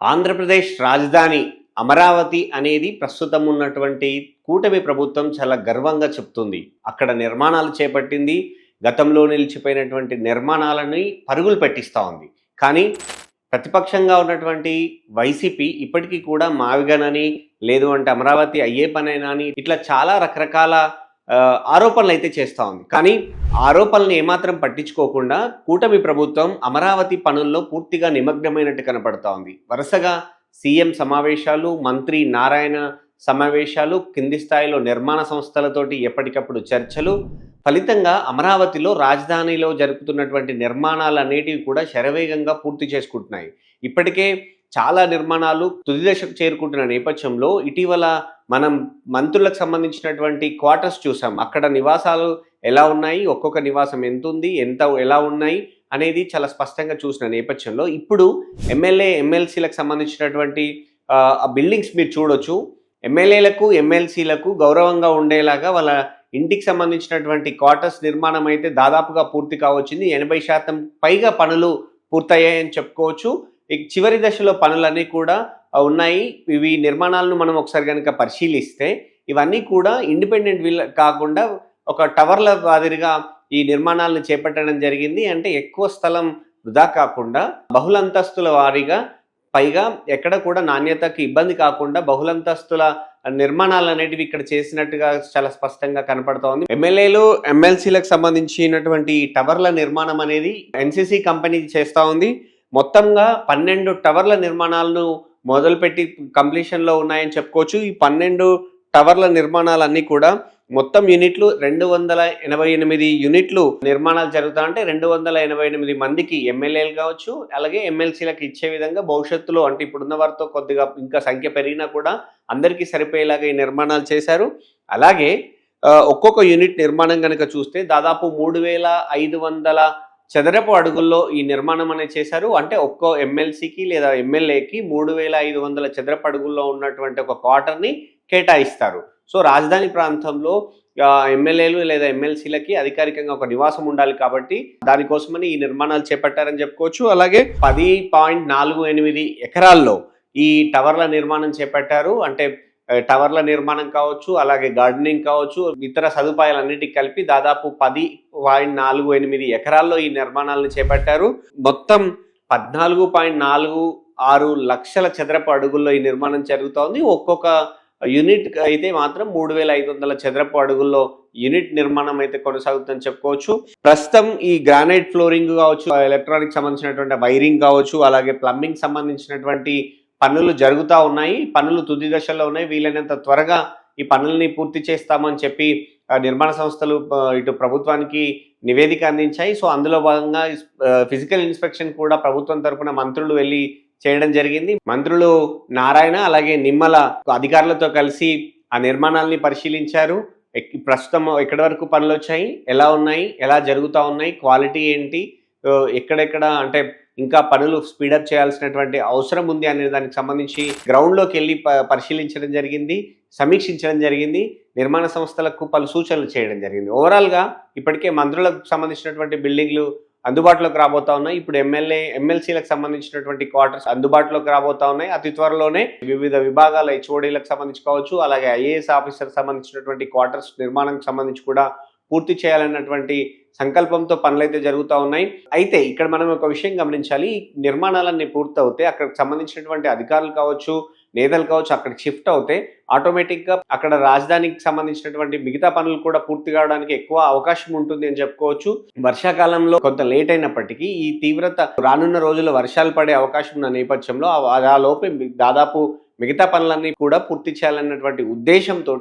ఆంధ్రప్రదేశ్ రాజధాని అమరావతి అనేది ప్రస్తుతం ఉన్నటువంటి కూటమి ప్రభుత్వం చాలా గర్వంగా చెప్తుంది. అక్కడ నిర్మాణాలు చేపట్టింది. గతంలో నిలిచిపోయినటువంటి నిర్మాణాలని పరుగులు పెట్టిస్తూ ఉంది. కానీ ప్రతిపక్షంగా ఉన్నటువంటి వైసీపీ ఇప్పటికీ కూడా మావిగనని, లేదు అంటే అమరావతి అయ్యే పనేనా అని ఇట్లా చాలా రకరకాల ఆరోపణలు అయితే చేస్తూ ఉంది. కానీ ఆరోపణలను ఏమాత్రం పట్టించుకోకుండా కూటమి ప్రభుత్వం అమరావతి పనుల్లో పూర్తిగా నిమగ్నమైనట్టు కనపడతా ఉంది. వరుసగా సీఎం సమావేశాలు, మంత్రి నారాయణ సమావేశాలు, కింది స్థాయిలో నిర్మాణ సంస్థలతోటి ఎప్పటికప్పుడు చర్చలు, ఫలితంగా అమరావతిలో రాజధానిలో జరుపుతున్నటువంటి నిర్మాణాలు అనేటివి కూడా శరవేగంగా పూర్తి చేసుకుంటున్నాయి. ఇప్పటికే చాలా నిర్మాణాలు తుది దశకు చేరుకుంటున్న నేపథ్యంలో ఇటీవల మనం మంత్రులకు సంబంధించినటువంటి క్వార్టర్స్ చూసాం. అక్కడ నివాసాలు ఎలా ఉన్నాయి, ఒక్కొక్క నివాసం ఎంత ఉంది, ఎలా ఉన్నాయి అనేది చాలా స్పష్టంగా చూసిన నేపథ్యంలో ఇప్పుడు ఎమ్మెల్యే ఎమ్మెల్సీలకు సంబంధించినటువంటి బిల్డింగ్స్ మీరు చూడొచ్చు. ఎమ్మెల్యేలకు ఎమ్మెల్సీలకు గౌరవంగా ఉండేలాగా వాళ్ళ ఇంటికి సంబంధించినటువంటి క్వార్టర్స్ నిర్మాణం అయితే దాదాపుగా పూర్తి కావచ్చింది. 80% పైగా పనులు పూర్తయ్యాయని చెప్పుకోవచ్చు. చివరి దశలో పనులన్నీ కూడా ఉన్నాయి. ఇవి నిర్మాణాలను మనం ఒకసారి కనుక పరిశీలిస్తే ఇవన్నీ కూడా ఇండిపెండెంట్ విల్ కాకుండా ఒక టవర్ల మాదిరిగా ఈ నిర్మాణాలను చేపట్టడం జరిగింది. అంటే ఎక్కువ స్థలం వృధా కాకుండా బహుళంతస్తుల వారీగా, పైగా ఎక్కడ కూడా నాణ్యతకి ఇబ్బంది కాకుండా బహుళంతస్తుల నిర్మాణాలు అనేటివి ఇక్కడ చేసినట్టుగా చాలా స్పష్టంగా కనపడుతూ ఉంది. ఎమ్మెల్యేలు ఎమ్మెల్సీలకు సంబంధించినటువంటి టవర్ల నిర్మాణం అనేది ఎన్సీసీ కంపెనీ చేస్తూ ఉంది. మొత్తంగా 12 టవర్ల నిర్మాణాలను మొదలుపెట్టి కంప్లీషన్లో ఉన్నాయని చెప్పుకోవచ్చు. ఈ 12 టవర్ల నిర్మాణాలన్నీ కూడా మొత్తం యూనిట్లు 288 యూనిట్లు నిర్మాణాలు జరుగుతా అంటే 288 మందికి ఎమ్మెల్యేలు కావచ్చు, అలాగే ఎమ్మెల్సీలకు ఇచ్చే విధంగా భవిష్యత్తులో అంటే ఇప్పుడున్న వారితో కొద్దిగా ఇంకా సంఖ్య పెరిగినా కూడా అందరికీ సరిపోయేలాగా ఈ నిర్మాణాలు చేశారు. అలాగే ఒక్కొక్క యూనిట్ నిర్మాణం కనుక చూస్తే దాదాపు 3500 చదరపు అడుగుల్లో ఈ నిర్మాణం అనేది చేశారు. అంటే ఒక్కో ఎమ్మెల్సీకి లేదా ఎమ్మెల్యేకి 3500 చదరపు అడుగుల్లో ఉన్నటువంటి ఒక క్వార్టర్ని కేటాయిస్తారు. సో రాజధాని ప్రాంతంలో ఎమ్మెల్యేలు లేదా ఎమ్మెల్సీలకి అధికారికంగా ఒక నివాసం ఉండాలి కాబట్టి దానికోసమని ఈ నిర్మాణాలు చేపట్టారని చెప్పుకోవచ్చు. అలాగే 10.48 ఎకరాల్లో ఈ టవర్ల నిర్మాణం చేపట్టారు. అంటే టవర్ల నిర్మాణం కావచ్చు, అలాగే గార్డెనింగ్ కావచ్చు, ఇతర సదుపాయాలన్నిటికీ కలిపి దాదాపు 10.48 ఎకరాల్లో ఈ నిర్మాణాలను చేపట్టారు. మొత్తం 14.46 లక్షల చదరపు అడుగుల్లో ఈ నిర్మాణం జరుగుతోంది. ఒక్కొక్క యూనిట్ అయితే మాత్రం 3500 చదరపు అడుగుల్లో యూనిట్ నిర్మాణం అయితే కొనసాగుతుందని చెప్పుకోవచ్చు. ప్రస్తుతం ఈ గ్రానైట్ ఫ్లోరింగ్ కావచ్చు, ఎలక్ట్రానిక్ సంబంధించినటువంటి వైరింగ్ కావచ్చు, అలాగే ప్లంబింగ్ సంబంధించినటువంటి పనులు జరుగుతూ ఉన్నాయి. పనులు తుది దశల్లో ఉన్నాయి. వీలైనంత త్వరగా ఈ పనులని పూర్తి చేస్తామని చెప్పి నిర్మాణ సంస్థలు ఇటు ప్రభుత్వానికి నివేదిక అందించాయి. సో అందులో భాగంగా ఫిజికల్ ఇన్స్పెక్షన్ కూడా ప్రభుత్వం తరఫున మంత్రులు వెళ్ళి చేయడం జరిగింది. మంత్రులు నారాయణ అలాగే నిమ్మల అధికారులతో కలిసి ఆ నిర్మాణాలని పరిశీలించారు. ప్రస్తుతం ఎక్కడి వరకు పనులు వచ్చాయి, ఎలా ఉన్నాయి, ఎలా జరుగుతూ ఉన్నాయి, క్వాలిటీ ఏంటి, ఎక్కడెక్కడ అంటే ఇంకా పనులు స్పీడప్ చేయాల్సినటువంటి అవసరం ఉంది అనే దానికి సంబంధించి గ్రౌండ్లోకి వెళ్ళి పరిశీలించడం జరిగింది, సమీక్షించడం జరిగింది. నిర్మాణ సంస్థలకు పలు సూచనలు చేయడం జరిగింది. ఓవరాల్గా ఇప్పటికే మంత్రులకు సంబంధించినటువంటి బిల్డింగ్లు అందుబాటులోకి రాబోతా ఉన్నాయి. ఇప్పుడు ఎమ్మెల్సీలకు సంబంధించినటువంటి క్వార్టర్స్ అందుబాటులోకి రాబోతా ఉన్నాయి. అతి త్వరలోనే వివిధ విభాగాల హెచ్ఓడీలకు సంబంధించి కావచ్చు, అలాగే ఐఏఎస్ ఆఫీసర్ సంబంధించినటువంటి క్వార్టర్స్ నిర్మాణానికి సంబంధించి కూడా పూర్తి చేయాలన్నటువంటి సంకల్పంతో పనులైతే జరుగుతూ ఉన్నాయి. అయితే ఇక్కడ మనం ఒక విషయం గమనించాలి. నిర్మాణాలన్నీ పూర్తవుతే అక్కడికి సంబంధించినటువంటి అధికారులు కావచ్చు, నేతలు కావచ్చు అక్కడికి షిఫ్ట్ అవుతే ఆటోమేటిక్గా అక్కడ రాజధానికి సంబంధించినటువంటి మిగతా పనులు కూడా పూర్తి కావడానికి ఎక్కువ అవకాశం ఉంటుంది అని చెప్పుకోవచ్చు. వర్షాకాలంలో కొంత లేట్ అయినప్పటికీ ఈ తీవ్రత రానున్న రోజుల్లో వర్షాలు పడే అవకాశం ఉన్న నేపథ్యంలో ఆ లోపే దాదాపు మిగతా పనులన్నీ కూడా పూర్తి చేయాలన్నటువంటి ఉద్దేశంతో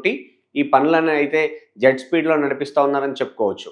ఈ పనులను అయితే జెట్ స్పీడ్లో నడిపిస్తూ ఉన్నారని చెప్పుకోవచ్చు.